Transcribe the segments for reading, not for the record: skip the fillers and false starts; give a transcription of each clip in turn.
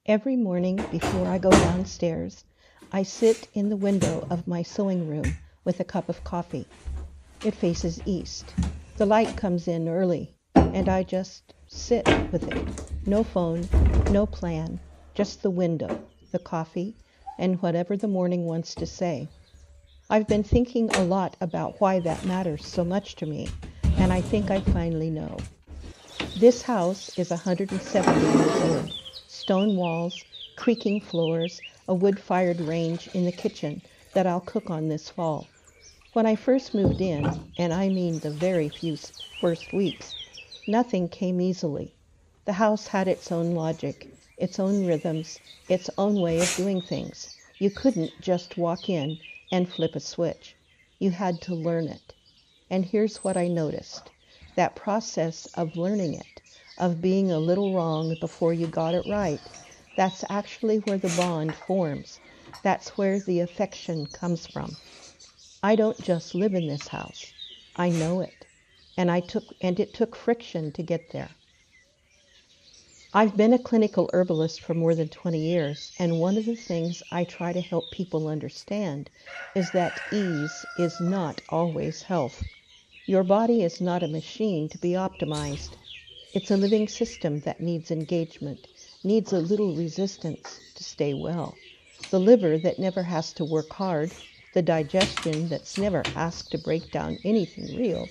Every morning before I go downstairs, I sit in the window of my sewing room with a cup of coffee. It faces east. The light comes in early, and I just sit with it. No phone, no plan, just the window, the coffee, and whatever the morning wants to say. I've been thinking a lot about why that matters so much to me, and I think I finally know. This house is 170 years old. Stone walls, creaking floors, a wood-fired range in the kitchen that I'll cook on this fall. When I first moved in, and I mean the very few first weeks, nothing came easily. The house had its own logic, its own rhythms, its own way of doing things. You couldn't just walk in and flip a switch. You had to learn it. And here's what I noticed. That process of learning it, of being a little wrong before you got it right, that's actually where the bond forms. That's where the affection comes from. I don't just live in this house. I know it. And it took friction to get there. I've been a clinical herbalist for more than 20 years, and one of the things I try to help people understand is that ease is not always health. Your body is not a machine to be optimized. It's a living system that needs engagement, needs a little resistance to stay well. The liver that never has to work hard, the digestion that's never asked to break down anything real,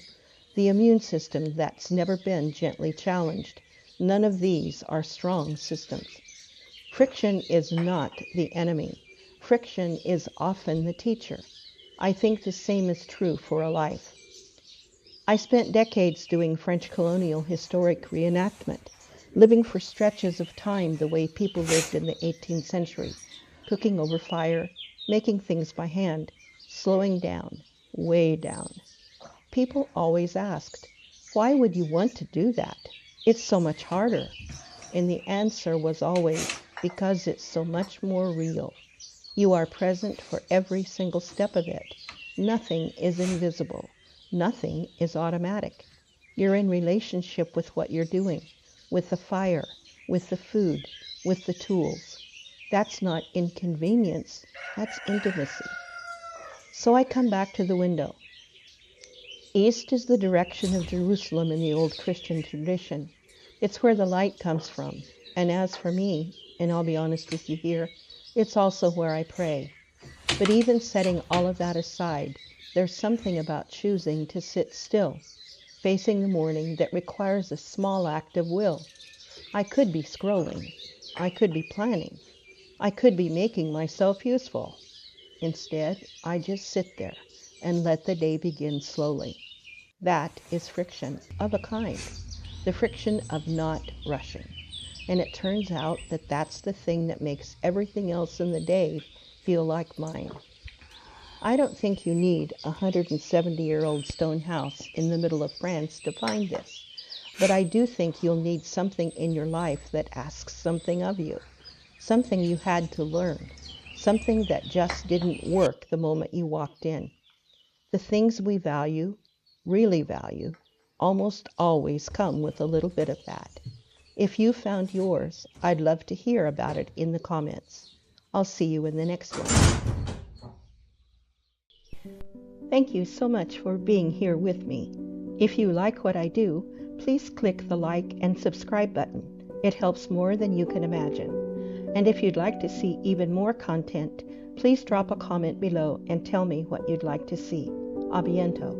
the immune system that's never been gently challenged. None of these are strong systems. Friction is not the enemy. Friction is often the teacher. I think the same is true for a life. I spent decades doing French colonial historic reenactment, living for stretches of time the way people lived in the 18th century, cooking over fire, making things by hand, slowing down, way down. People always asked, why would you want to do that? It's so much harder. And the answer was always, because it's so much more real. You are present for every single step of it. Nothing is invisible. Nothing is automatic. You're in relationship with what you're doing, with the fire, with the food, with the tools. That's not inconvenience, that's intimacy. So I come back to the window. East is the direction of Jerusalem in the old Christian tradition. It's where the light comes from. And as for me, and I'll be honest with you here, it's also where I pray. But even setting all of that aside, there's something about choosing to sit still, facing the morning that requires a small act of will. I could be scrolling. I could be planning. I could be making myself useful. Instead, I just sit there and let the day begin slowly. That is friction of a kind, the friction of not rushing. And it turns out that that's the thing that makes everything else in the day feel like mine. I don't think you need a 170-year-old stone house in the middle of France to find this, but I do think you'll need something in your life that asks something of you, something you had to learn, something that just didn't work the moment you walked in. The things we value, really value, almost always come with a little bit of that. If you found yours, I'd love to hear about it in the comments. I'll see you in the next one. Thank you so much for being here with me. If you like what I do, please click the like and subscribe button. It helps more than you can imagine. And if you'd like to see even more content, please drop a comment below and tell me what you'd like to see. A biento.